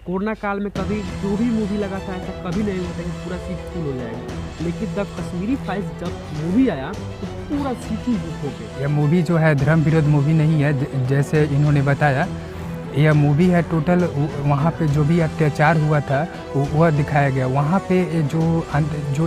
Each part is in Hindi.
कोरोना काल में कभी जो भी मूवी लगा था ऐसा कभी नहीं होता कि पूरा सीट फुल हो जाएगा, लेकिन द कश्मीरी फाइल्स जब मूवी आया तो पूरा सीट ही बुक हो गया। यह मूवी जो है धर्म विरोध मूवी नहीं है, जैसे इन्होंने बताया। यह मूवी है टोटल वहाँ पे जो भी अत्याचार हुआ था वह दिखाया गया। वहाँ पे जो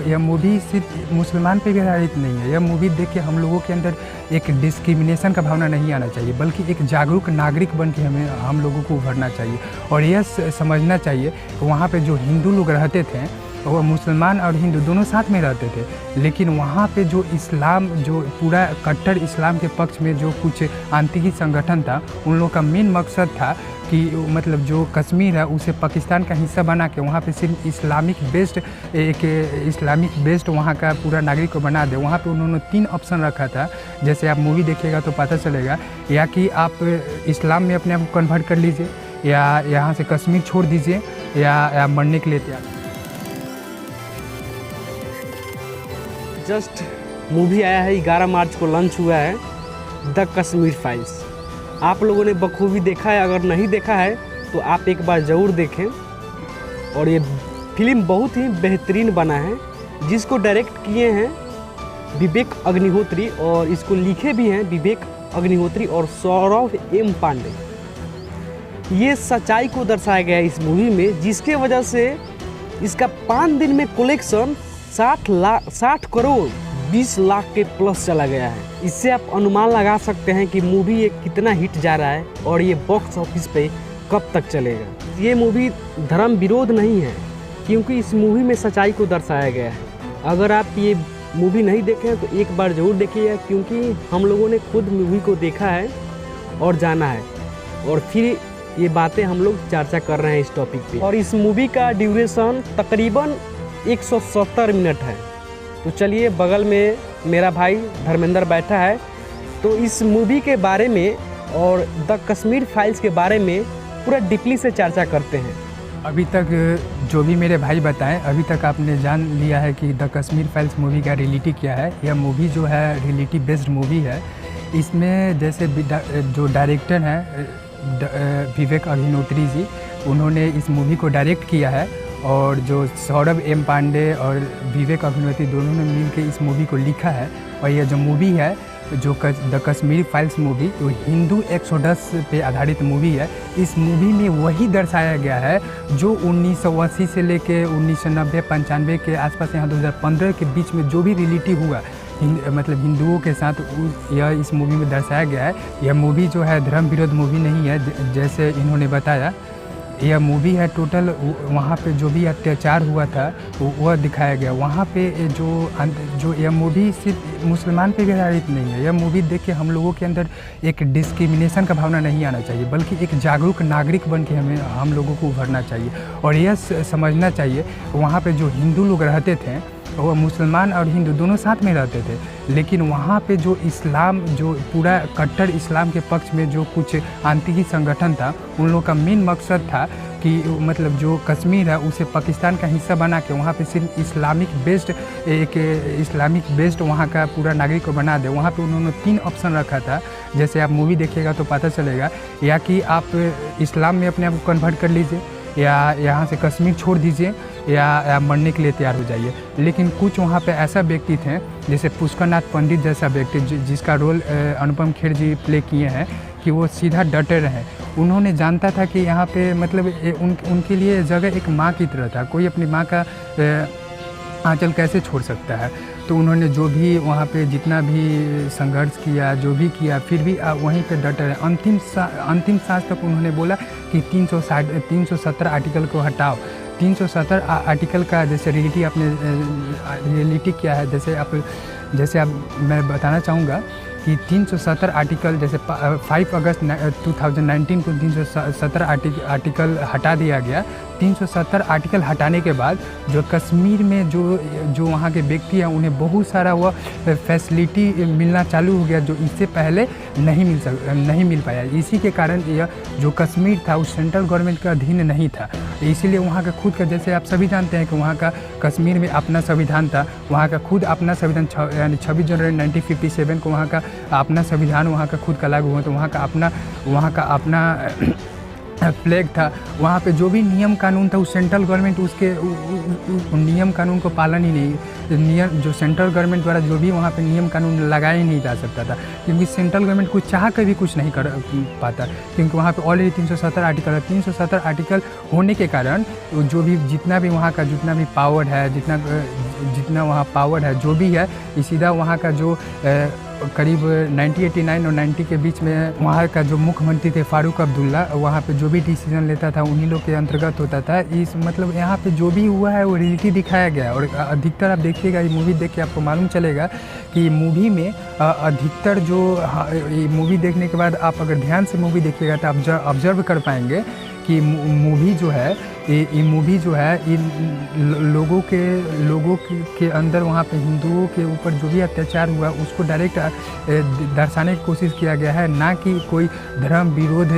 यह मूवी सिर्फ मुसलमान पे भी आधारित नहीं है। यह मूवी देख के हम लोगों के अंदर एक डिस्क्रिमिनेशन का भावना नहीं आना चाहिए, बल्कि एक जागरूक नागरिक बन के हम लोगों को उभरना चाहिए और यह समझना चाहिए कि वहाँ पे जो हिंदू लोग रहते थे वो मुसलमान और हिंदू दोनों साथ में रहते थे, लेकिन वहाँ पे जो इस्लाम, जो पूरा कट्टर इस्लाम के पक्ष में जो कुछ आतंकी संगठन था, उन लोगों का मेन मकसद था कि मतलब जो कश्मीर है उसे पाकिस्तान का हिस्सा बना के वहाँ पे सिर्फ इस्लामिक बेस्ड वहाँ का पूरा नागरिक को बना दे। वहाँ पे उन्होंने 3 ऑप्शन रखा था, जैसे आप मूवी देखिएगा तो पता चलेगा, या कि आप इस्लाम में अपने आप को कन्वर्ट कर लीजिए, या यहाँ से कश्मीर छोड़ दीजिए, या मरने के लिए तैयार। जस्ट मूवी आया है, 11 मार्च को लॉन्च हुआ है द कश्मीर फाइल्स। आप लोगों ने बखूबी देखा है, अगर नहीं देखा है तो आप एक बार ज़रूर देखें। और ये फिल्म बहुत ही बेहतरीन बना है, जिसको डायरेक्ट किए हैं विवेक अग्निहोत्री और इसको लिखे भी हैं विवेक अग्निहोत्री और सौरभ एम पांडे। ये सच्चाई को दर्शाया गया है इस मूवी में, जिसके वजह से इसका 5 दिन में कलेक्शन 60 करोड़ 20 लाख के प्लस चला गया है। इससे आप अनुमान लगा सकते हैं कि मूवी ये कितना हिट जा रहा है और ये बॉक्स ऑफिस पे कब तक चलेगा। ये मूवी धर्म विरोध नहीं है, क्योंकि इस मूवी में सच्चाई को दर्शाया गया है। अगर आप ये मूवी नहीं देखे हैं तो एक बार ज़रूर देखिएगा, क्योंकि हम लोगों ने खुद मूवी को देखा है और जाना है, और फिर ये बातें हम लोग चर्चा कर रहे हैं इस टॉपिक पे। और इस मूवी का ड्यूरेशन तकरीबन 170 मिनट है। तो चलिए, बगल में मेरा भाई धर्मेंद्र बैठा है, तो इस मूवी के बारे में और द कश्मीर फाइल्स के बारे में पूरा डीपली से चर्चा करते हैं। अभी तक जो भी मेरे भाई बताएं, अभी तक आपने जान लिया है कि द कश्मीर फाइल्स मूवी का रियलिटी क्या है। यह मूवी जो है रियलिटी बेस्ड मूवी है। इसमें जैसे जो डायरेक्टर हैं विवेक अग्निहोत्री जी, उन्होंने इस मूवी को डायरेक्ट किया है, और जो सौरभ एम पांडे और विवेक अग्निहोत्री दोनों ने मिलकर इस मूवी को लिखा है। और यह जो मूवी है, जो द कश्मीरी फाइल्स मूवी, वो हिंदू एक्सोडस पे आधारित मूवी है। इस मूवी में वही दर्शाया गया है जो 1980 से लेके 1990-95 के आसपास, यहाँ 2015 के बीच में जो भी रियलिटी हुआ मतलब हिंदुओं के साथ, यह इस मूवी में दर्शाया गया है। यह मूवी जो है धर्म विरोध मूवी नहीं है, जैसे इन्होंने बताया। यह मूवी है टोटल वहाँ पे जो भी अत्याचार हुआ था वह दिखाया गया। वहाँ पे जो यह मूवी सिर्फ मुसलमान पे भी आधारित नहीं है। यह मूवी देख के हम लोगों के अंदर एक डिस्क्रिमिनेशन का भावना नहीं आना चाहिए, बल्कि एक जागरूक नागरिक बन के हम लोगों को उभरना चाहिए और यह समझना चाहिए वहाँ पे जो हिंदू लोग रहते थे वो मुसलमान और हिंदू दोनों साथ में रहते थे, लेकिन वहाँ पे जो इस्लाम, जो पूरा कट्टर इस्लाम के पक्ष में जो कुछ आतंकी संगठन था, उन लोगों का मेन मकसद था कि मतलब जो कश्मीर है उसे पाकिस्तान का हिस्सा बना के वहाँ पे सिर्फ इस्लामिक बेस्ड वहाँ का पूरा नागरिक को बना दे। वहाँ पे उन्होंने 3 ऑप्शन रखा था, जैसे आप मूवी देखिएगा तो पता चलेगा, या कि आप इस्लाम में अपने आप को कन्वर्ट कर लीजिए, या यहाँ से कश्मीर छोड़ दीजिए, या मरने के लिए तैयार हो जाइए। लेकिन कुछ वहाँ पे ऐसा व्यक्ति थे, जैसे पुष्करनाथ पंडित जैसा व्यक्ति, जिसका रोल अनुपम खेर जी प्ले किए हैं, कि वो सीधा डटे रहे। उन्होंने जानता था कि यहाँ पे मतलब उनके लिए जगह एक माँ की तरह था। कोई अपनी माँ का आंचल कैसे छोड़ सकता है। तो उन्होंने जो भी वहाँ पे जितना भी संघर्ष किया, जो भी किया, फिर भी वहीं पे डटे रहे। अंतिम सांस तक उन्होंने बोला कि 370 आर्टिकल को हटाओ। 370 आर्टिकल का जैसे रियलिटी क्या है, जैसे आप मैं बताना चाहूँगा कि 370 आर्टिकल, जैसे 5 अगस्त 2019 को 370 आर्टिकल हटा दिया गया। 370 आर्टिकल हटाने के बाद जो कश्मीर में जो वहाँ के व्यक्ति हैं उन्हें बहुत सारा वह फैसिलिटी मिलना चालू हो गया, जो इससे पहले नहीं मिल पाया। इसी के कारण यह जो कश्मीर था उस सेंट्रल गवर्नमेंट का अधीन नहीं था, इसीलिए वहाँ का खुद का, जैसे आप सभी जानते हैं कि वहाँ का कश्मीर में अपना संविधान था, वहाँ का खुद अपना संविधान, यानी 26 जनवरी 1957 को वहाँ का अपना संविधान वहाँ का खुद का लागू हुआ। तो वहाँ का अपना फ्लैग था, वहाँ पे जो भी नियम कानून था, उस सेंट्रल गवर्नमेंट उसके नियम कानून को पालन ही नहीं, नियम जो सेंट्रल गवर्नमेंट द्वारा जो भी वहाँ पे नियम कानून लगाया ही नहीं जा सकता था, क्योंकि सेंट्रल गवर्नमेंट कुछ चाह कर भी कुछ नहीं कर पाता, क्योंकि वहाँ पे ऑलरेडी 370 आर्टिकल है। 370 आर्टिकल होने के कारण जो भी जितना भी वहाँ का जितना भी पावर है, जितना वहाँ पावर है जो भी है, सीधा वहाँ का जो करीब 1989 और 90 के बीच में वहाँ का जो मुख्यमंत्री थे फारूक अब्दुल्ला, वहाँ पे जो भी डिसीजन लेता था उन्हीं लोग के अंतर्गत होता था। इस मतलब यहाँ पे जो भी हुआ है वो रियलिटी दिखाया गया है। और अधिकतर आप देखिएगा, ये मूवी देख के आपको मालूम चलेगा कि मूवी में अधिकतर जो ये मूवी देखने के बाद आप अगर ध्यान से मूवी देखिएगा तो आप ऑब्जर्व कर पाएंगे कि मूवी जो है ये मूवी जो है इन लोगों के अंदर वहाँ पे हिंदुओं के ऊपर जो भी अत्याचार हुआ उसको डायरेक्ट दर्शाने की कोशिश किया गया है, ना कि कोई धर्म विरोध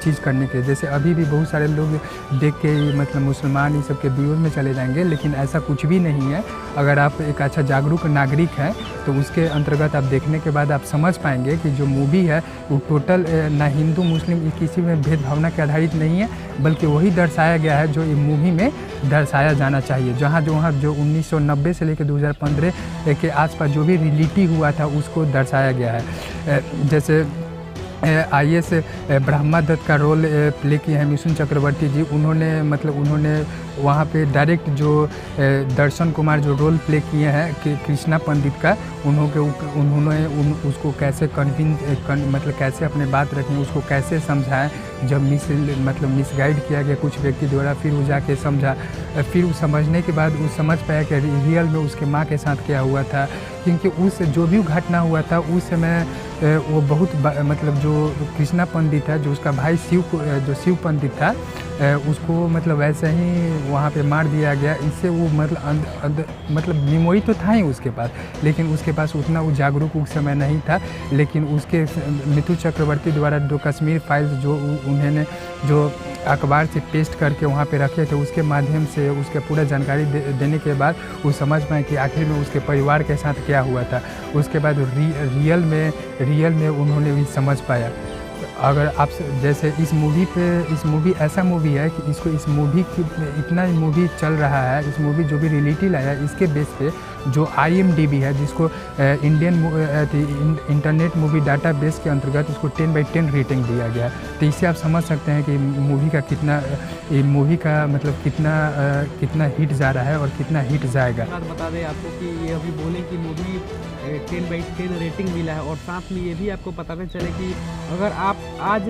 चीज़ करने के। जैसे अभी भी बहुत सारे लोग देख के मतलब मुसलमान ये सब के विरोध में चले जाएंगे, लेकिन ऐसा कुछ भी नहीं है। अगर आप एक अच्छा जागरूक नागरिक हैं तो उसके अंतर्गत आप देखने के बाद आप समझ पाएंगे कि जो मूवी है वो टोटल ना हिंदू मुस्लिम किसी में भेदभावना के आधारित नहीं है, बल्कि वही दर्शाया गया है जो ये मूवी में दर्शाया जाना चाहिए। जहाँ जो 1990 से लेकर 2015 के आसपास जो भी रियलिटी हुआ था उसको दर्शाया गया है। जैसे IAS ब्रह्मा दत्त का रोल प्ले किए हैं मिथुन चक्रवर्ती जी। उन्होंने वहाँ पे डायरेक्ट जो दर्शन कुमार जो रोल प्ले किए हैं कि कृष्णा पंडित का, उन्होंने उसको कैसे मतलब कैसे अपने बात रखें, उसको कैसे समझाएं। जब मिसगाइड किया गया कुछ व्यक्ति द्वारा, फिर वो जाके समझा, फिर वो समझने के बाद वो समझ पाया कि रियल में उसके माँ के साथ क्या हुआ था, क्योंकि उस जो भी घटना हुआ था उस समय वो बहुत मतलब जो कृष्णा पंडित है, जो उसका भाई शिव पंडित था, उसको मतलब वैसे ही वहाँ पे मार दिया गया। इससे वो मतलब मेमोरी तो था ही उसके पास, लेकिन उसके पास उतना वो जागरूक उस समय नहीं था। लेकिन उसके मिथुन चक्रवर्ती द्वारा जो कश्मीर फाइल्स जो उन्होंने जो अखबार से पेस्ट करके वहाँ पे रखे थे, उसके माध्यम से उसके पूरा जानकारी देने के बाद वो समझ पाए कि आखिर में उसके परिवार के साथ क्या हुआ था। उसके बाद रियल में उन्होंने भी समझ पाया। अगर आप जैसे इस मूवी ऐसा मूवी है कि इस मूवी की इतना मूवी चल रहा है, इस मूवी जो भी रियलिटी लाया है इसके बेस पे जो IMDb है, जिसको Indian internet movie data base के अंतर्गत इसको 10/10 रेटिंग दिया गया है। तो इससे आप समझ सकते हैं कि मूवी का मतलब कितना हिट जा रहा है और कितना हिट जाएगा। बता दें आपको कि ये अभी बोले कि मूवी 10/10 रेटिंग मिला है, और साथ में ये भी आपको पता चले कि अगर आप आज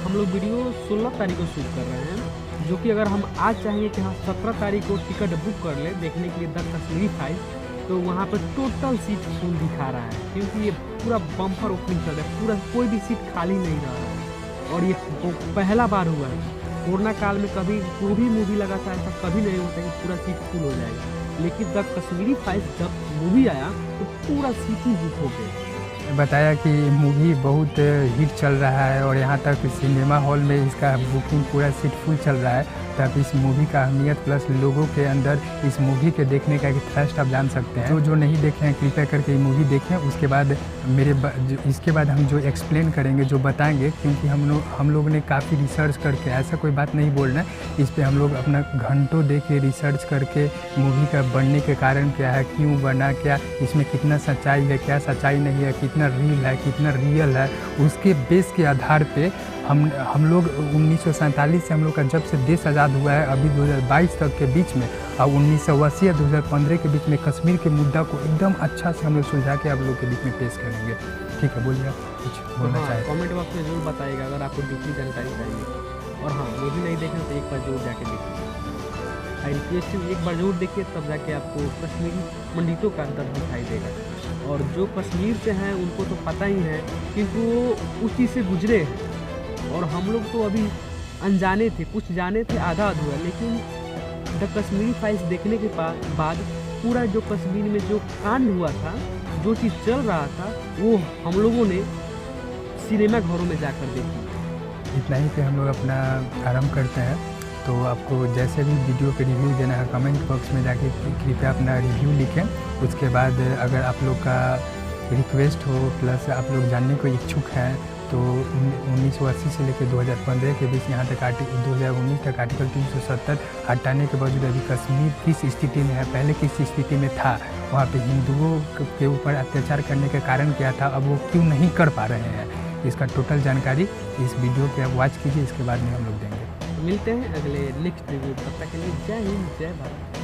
हम लोग वीडियो 16 तारीख को शूट कर रहे हैं, जो कि अगर हम आज चाहेंगे कि हाँ 17 तारीख को टिकट बुक कर ले देखने के लिए द कश्मीरी फाइल, तो वहाँ पर टोटल सीट फुल दिखा रहा है, क्योंकि ये पूरा बम्पर ओपनिंग चल रहा है, पूरा कोई भी सीट खाली नहीं रह रहा है। और ये पहला बार हुआ है, कोरोना काल में कभी कोई भी मूवी लगा था ऐसा कभी नहीं होता कि पूरा सीट फुल हो जाएगा, लेकिन द कश्मीरी फाइल्स जब मूवी आया तो पूरा सीट ही बुक हो गया। बताया कि मूवी बहुत हिट चल रहा है और यहाँ तक सिनेमा हॉल में इसका बुकिंग पूरा सीट फुल चल रहा है। तब इस मूवी का अहमियत प्लस लोगों के अंदर इस मूवी के देखने का एक थ्रस्ट आप जान सकते हैं। जो नहीं देखे हैं कृपया करके ये मूवी देखें। उसके बाद इसके बाद हम जो एक्सप्लेन करेंगे, जो बताएंगे, क्योंकि हम लोग ने काफ़ी रिसर्च करके, ऐसा कोई बात नहीं बोलना है, इस पर हम लोग अपना घंटों दे के रिसर्च करके मूवी का बनने के कारण क्या है, क्यों बना, क्या इसमें कितना सच्चाई है, क्या सच्चाई नहीं है, कितना रियल है, उसके बेस के आधार पे हम लोग 1947 से हम लोग का जब से देश आज़ाद हुआ है अभी 2022 तक के बीच में, और 1980 या 2015 के बीच में कश्मीर के मुद्दा को एकदम अच्छा से हम लोग सुलझा के आप लोग के बीच में पेश करेंगे। ठीक है, बोलिए आप कुछ बोलना चाहिए। कमेंट बॉक्स में जरूर बताइएगा अगर आपको दूसरी जानकारी चाहिए। और हाँ, वो भी नहीं देखना तो एक बार जरूर जाके देखिए। आई रिक्वेस्ट एक बार जरूर देखिए, तब जाके आपको कश्मीरी पंडितों का दर्द दिखाई देगा। और जो कश्मीर से हैं उनको तो पता ही है, क्योंकि वो उस चीज़ से गुजरे हैं, और हम लोग तो अभी अनजाने थे, कुछ जाने थे आधा अधूरा। लेकिन द कश्मीरी फाइल्स देखने के बाद पूरा जो कश्मीर में जो कांड हुआ था, जो चीज़ चल रहा था, वो हम लोगों ने सिनेमा घरों में जाकर देखी। इतना ही पे हम लोग अपना आरंभ करते हैं। तो आपको जैसे भी वीडियो पे रिव्यू देना है कमेंट बॉक्स में जाके कृपया अपना रिव्यू लिखें। उसके बाद अगर आप लोग का रिक्वेस्ट हो प्लस आप लोग जानने को इच्छुक हैं तो 1980 से लेकर 2015 के बीच यहाँ तक 2019 तक आर्टिकल 370 हटाने के बावजूद अभी कश्मीर किस स्थिति में है, पहले किस स्थिति में था, वहाँ पे हिंदुओं के ऊपर अत्याचार करने का कारण क्या था, अब वो क्यों नहीं कर पा रहे हैं, इसका टोटल जानकारी इस वीडियो के आप वॉच कीजिए, इसके बाद में हम लोग देंगे। मिलते हैं अगले नेक्स्ट वीडियो, तब तक के लिए जय हिंद जय भारत।